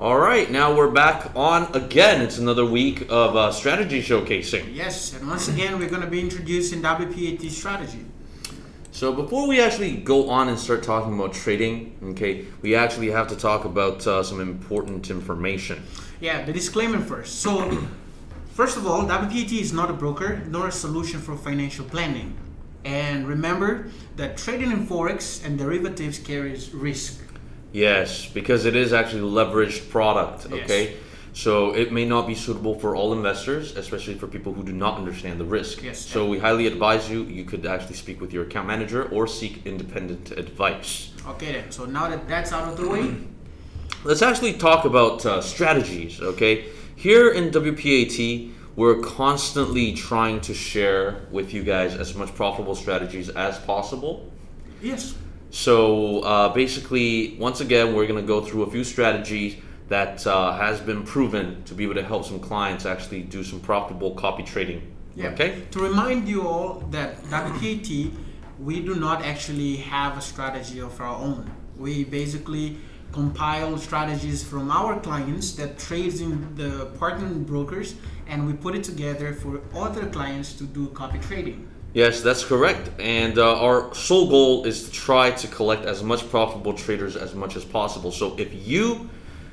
All right, now we're back on again. It's another week of strategy showcasing. Yes, and once again, we're going to be introducing WPAT strategy. So before we actually go on and start talking about trading, okay, we actually have to talk about some important information. Yeah, the disclaimer first. So, first of all, WPAT is not a broker nor a solution for financial planning. And remember that trading in Forex and derivatives carries risk. Yes, because it is actually a leveraged product, okay? Yes. So it may not be suitable for all investors, especially for people who do not understand the risk. Yes. So we highly advise you could actually speak with your account manager or seek independent advice. Okay then, so now that that's out of the way, Let's actually talk about strategies, okay? Here in WPAT, we're constantly trying to share with you guys as much profitable strategies as possible. yes. So basically, once again, we're going to go through a few strategies that has been proven to be able to help some clients actually do some profitable copy trading. Yeah. Okay? To remind you all that WPAT, we do not actually have a strategy of our own. We basically compile strategies from our clients that trades in the partner brokers, and we put it together for other clients to do copy trading. Yes, that's correct. And our sole goal is to try to collect as much profitable traders as much as possible. So if you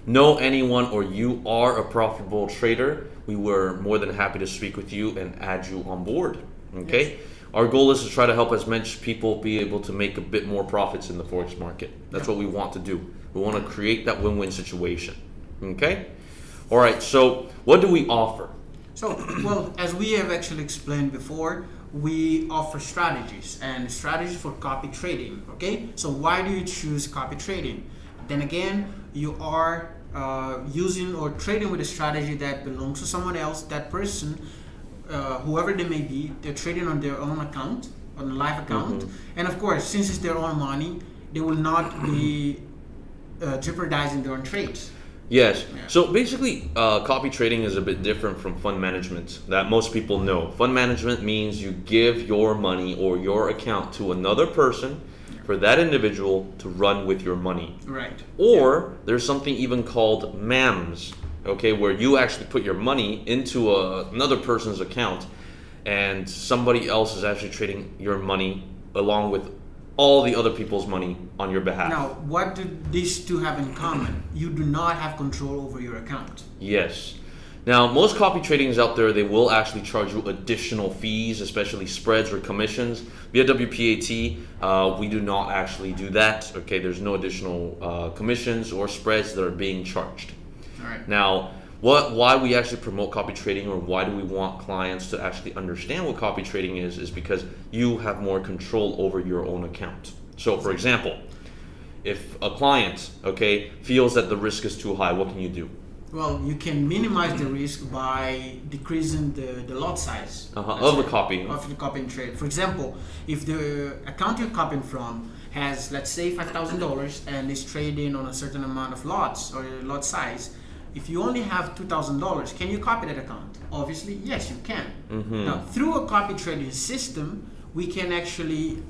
know anyone or you are a profitable trader, we were more than happy to speak with you and add you on board. Okay? Yes. Our goal is to try to help as much people be able to make a bit more profits in the Forex market. That's what we want to do. We want to create that win-win situation. Okay? All right, so what do we offer? So, well, as we have actually explained before, we offer strategies and strategies for copy trading. Okay, so why do you choose copy trading? Then again, you are using or trading with a strategy that belongs to someone else. That person, whoever they may be, they're trading on their own account, on a live account, and of course, since it's their own money, they will not be jeopardizing their own trades. Yes. Yeah. So basically, copy trading is a bit different from fund management that most people know. Fund management means you give your money or your account to another person for that individual to run with your money. Right. Or there's something even called MAMS, okay, where you actually put your money into another person's account and somebody else is actually trading your money along with all the other people's money on your behalf. Now, what do these two have in common? You do not have control over your account. Yes. Now, most copy tradings out there, they will actually charge you additional fees, especially spreads or commissions. Via WPAT, we do not actually do that. Okay, there's no additional commissions or spreads that are being charged. All right. Now, why we actually promote copy trading, or why do we want clients to actually understand what copy trading is because you have more control over your own account. So, for example, if a client, okay, feels that the risk is too high, what can you do? Well, you can minimize the risk by decreasing the lot size Of the copy. of the copying trade. For example, if the account you're copying from has, let's say, $5,000 and is trading on a certain amount of lots or lot size, if you only have $2,000, can you copy that account? Obviously, yes, you can. Now, through a copy trading system, we can actually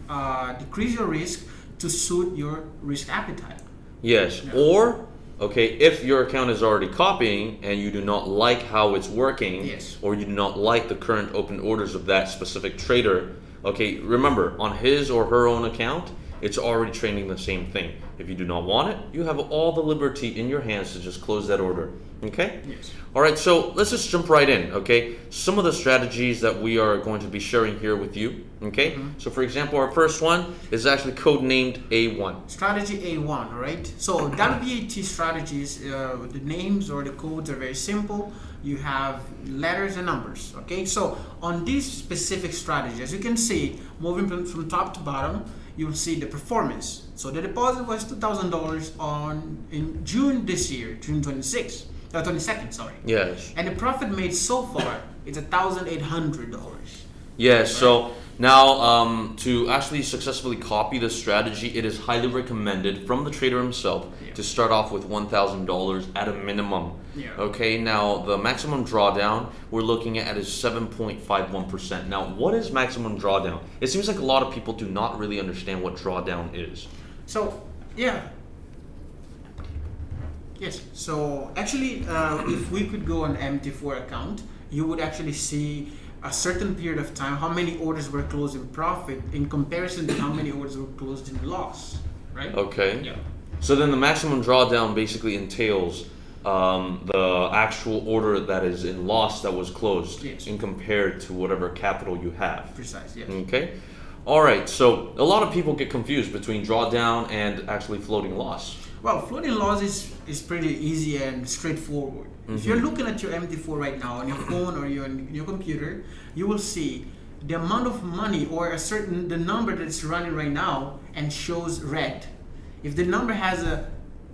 decrease your risk to suit your risk appetite. Yes. Yeah. Or, okay, if your account is already copying and you do not like how it's working, Yes. or you do not like the current open orders of that specific trader, okay, remember, on his or her own account, it's already trading the same thing. If you do not want it, you have all the liberty in your hands to just close that order. Okay? Yes. All right, so let's just jump right in, okay? Some of the strategies that we are going to be sharing here with you, okay? So for example, our first one is actually codenamed A1. Strategy A1, all right? So WPAT strategies, the names or the codes are very simple. You have letters and numbers, okay? So on this specific strategy, as you can see, moving from top to bottom, you'll see the performance. So the deposit was $2,000 in June this year, June 22nd, sorry. Yes. And the profit made so far is $1,800. Yes, so now to actually successfully copy this strategy, it is highly recommended from the trader himself to start off with $1,000 at a minimum. Yeah. Okay, now the maximum drawdown we're looking at is 7.51%. Now, what is maximum drawdown? It seems like a lot of people do not really understand what drawdown is. So, yeah. Yes. So actually, if we could go on MT4 account, you would actually see a certain period of time how many orders were closed in profit in comparison to how many orders were closed in loss, right? Okay. Yeah. So then the maximum drawdown basically entails the actual order that is in loss that was closed Yes. in compared to whatever capital you have. Precise. Yes. Okay. All right. So a lot of people get confused between drawdown and actually floating loss. Well, floating loss is pretty easy and straightforward. If you're looking at your MT4 right now on your phone or your computer, you will see the amount of money or the number that's running right now and shows red. If the number has a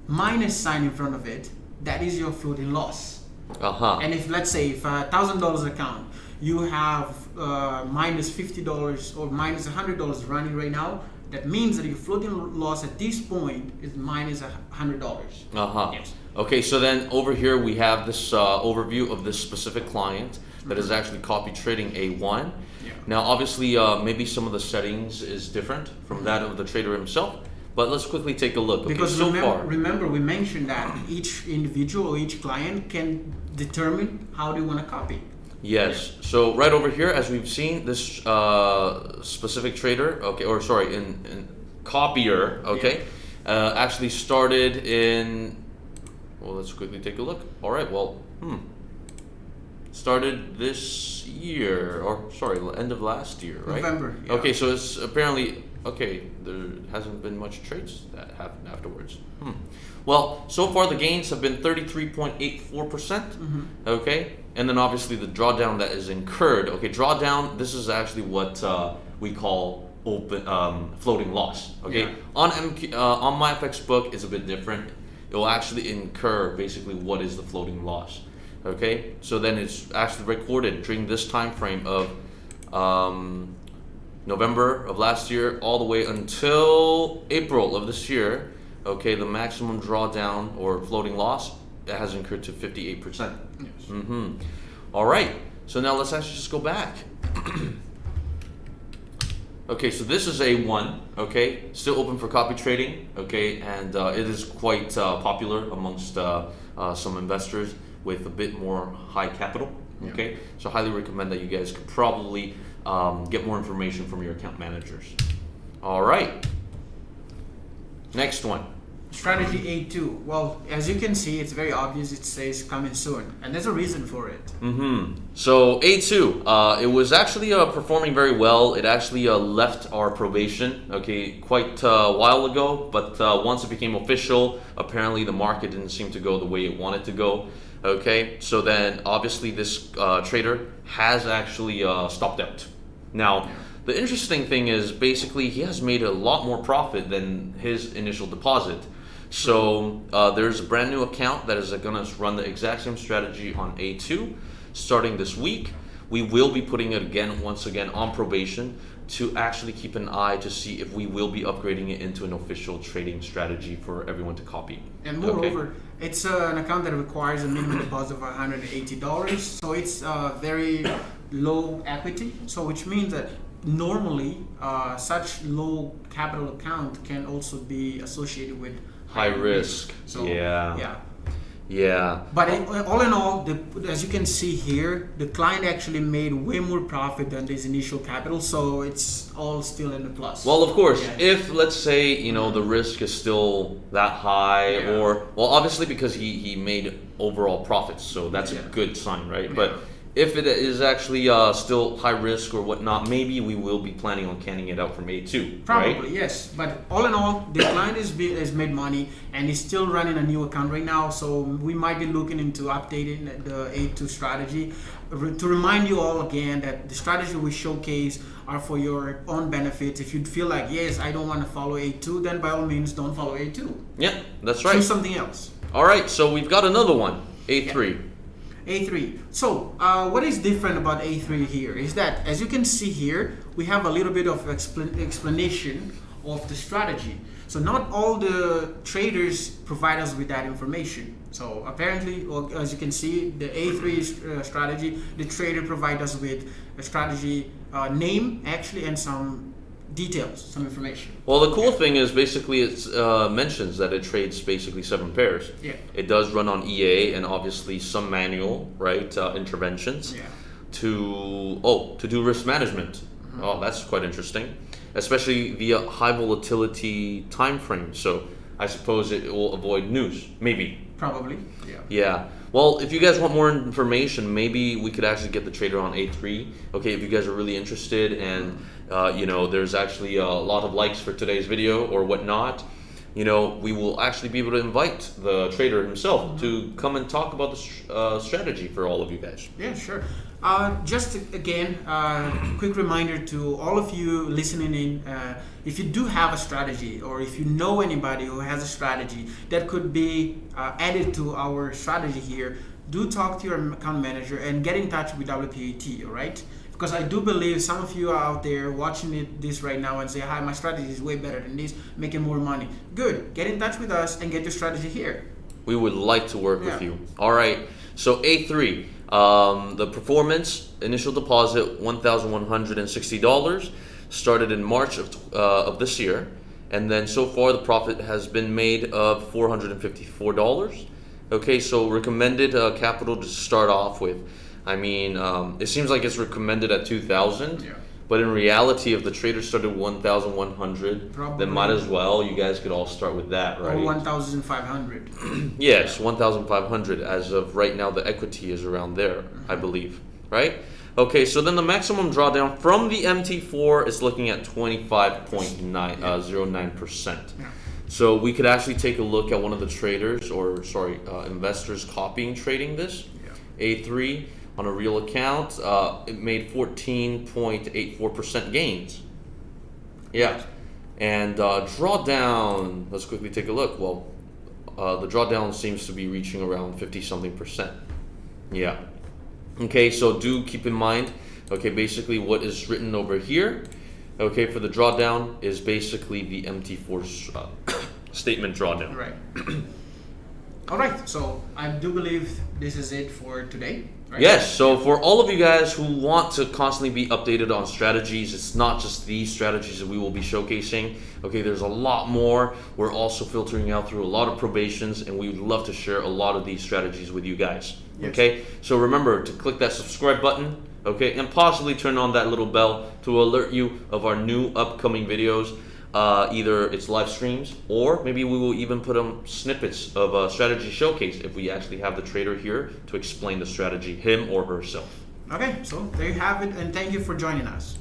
minus sign in front of it, that is your floating loss. And if, let's say, if $1,000 account, you have minus $50 or minus $100 running right now, that means that your floating loss at this point is minus $100. Yes. Okay, so then over here we have this overview of this specific client that is actually copy trading A1. Yeah. Now, obviously, maybe some of the settings is different from that of the trader himself, but let's quickly take a look. Okay, Because so remember, we mentioned that each individual or each client can determine how they want to copy. Yes. So right over here, as we've seen, this specific trader, okay, or sorry, in copier, okay, actually started in. Well, let's quickly take a look. All right. Well, started this year, or sorry, end of last year, right? November. Yeah. Okay, so it's apparently okay. There hasn't been much trades that happened afterwards. Well, so far the gains have been 33.84%. Okay, and then obviously the drawdown that is incurred. Okay, drawdown. This is actually what we call open floating loss. Okay, Yeah. on my FX book is a bit different. It will actually incur basically what is the floating loss. Okay, so then it's actually recorded during this time frame of November of last year all the way until April of this year. Okay, the maximum drawdown or floating loss has incurred to 58%. Yes. All right, so now let's actually just go back. Okay, so this is A1, okay, still open for copy trading, okay, and it is quite popular amongst some investors with a bit more high capital, okay, so highly recommend that you guys could probably get more information from your account managers. All right, next one. Strategy A2. Well, as you can see, it's very obvious. It says coming soon, and there's a reason for it. So A2, it was actually performing very well. It actually left our probation, okay, quite a while ago. But once it became official, apparently the market didn't seem to go the way it wanted to go. Okay, so then obviously this trader has actually stopped out. Now, the interesting thing is basically he has made a lot more profit than his initial deposit. So there's a brand new account that is going to run the exact same strategy on A2 starting this week. We will be putting it once again on probation to actually keep an eye to see if we will be upgrading it into an official trading strategy for everyone to copy. And moreover, it's an account that requires a minimum deposit of $180. So it's very low equity. So which means that normally such low capital account can also be associated with high risk. So, yeah. But all in all, as you can see here, the client actually made way more profit than his initial capital, so it's all still in the plus. Well, of course, if let's say the risk is still that high, or obviously because he made overall profits, so that's a good sign, right? But if it is actually still high risk or whatnot, maybe we will be planning on canning it out from A2. Probably, right? yes. But all in all, the client has made money and is still running a new account right now. So we might be looking into updating the A2 strategy. To remind you all again that the strategy we showcase are for your own benefits. If you feel like, yes, I don't want to follow A2, then by all means, don't follow A2. Yeah, that's right. Choose something else. All right, so we've got another one, A3. Yeah. A3. So what is different about A3 here is that, as you can see here, we have a little bit of explanation of the strategy. So not all the traders provide us with that information. So apparently, as you can see, the A3 strategy, the trader provides us with a strategy name actually and some details, some information. Well, the cool thing is basically it mentions that it trades basically 7 pairs. Yeah. It does run on EA and obviously some manual, right, interventions Yeah. to do risk management. Oh, that's quite interesting, especially via high volatility time frame. So I suppose it will avoid news, maybe. Probably. Yeah. Yeah. Well, if you guys want more information, maybe we could actually get the trader on A3. Okay, if you guys are really interested and there's actually a lot of likes for today's video or whatnot, we will actually be able to invite the trader himself to come and talk about the strategy for all of you guys. Yeah, sure. Just again, quick reminder to all of you listening in, if you do have a strategy or if you know anybody who has a strategy that could be added to our strategy here, do talk to your account manager and get in touch with WPAT, all right? Because I do believe some of you are out there watching this right now and say, hi, my strategy is way better than this, making more money. Good, get in touch with us and get your strategy here. We would like to work with you. All right, so A3. The performance, initial deposit $1,160, started in March of this year, and then so far the profit has been made of $454. Okay, so recommended capital to start off with. I mean, it seems like it's recommended at 2,000. Yeah. But in reality, if the trader started 1,100, then might as well you guys could all start with that, right? Or 1,500. Yes, 1,500 as of right now. The equity is around there, I believe, right? Okay, so then the maximum drawdown from the MT4 is looking at 25.09%. Yeah. So we could actually take a look at one of the traders, investors copying trading this. A3 on a real account, it made 14.84% gains. Yeah, and drawdown. Let's quickly take a look. Well, the drawdown seems to be reaching around 50-something%. Yeah. Okay, so do keep in mind. Okay, basically what is written over here. Okay, for the drawdown is basically the MT4's statement drawdown. Right. All right, so I do believe this is it for today. Right? Yes, so for all of you guys who want to constantly be updated on strategies, it's not just these strategies that we will be showcasing. Okay, there's a lot more. We're also filtering out through a lot of probations, and we would love to share a lot of these strategies with you guys. Yes. Okay, so remember to click that subscribe button, okay, and possibly turn on that little bell to alert you of our new upcoming videos. Either it's live streams, or maybe we will even put snippets of a strategy showcase if we actually have the trader here to explain the strategy, him or herself. Okay, so there you have it, and thank you for joining us.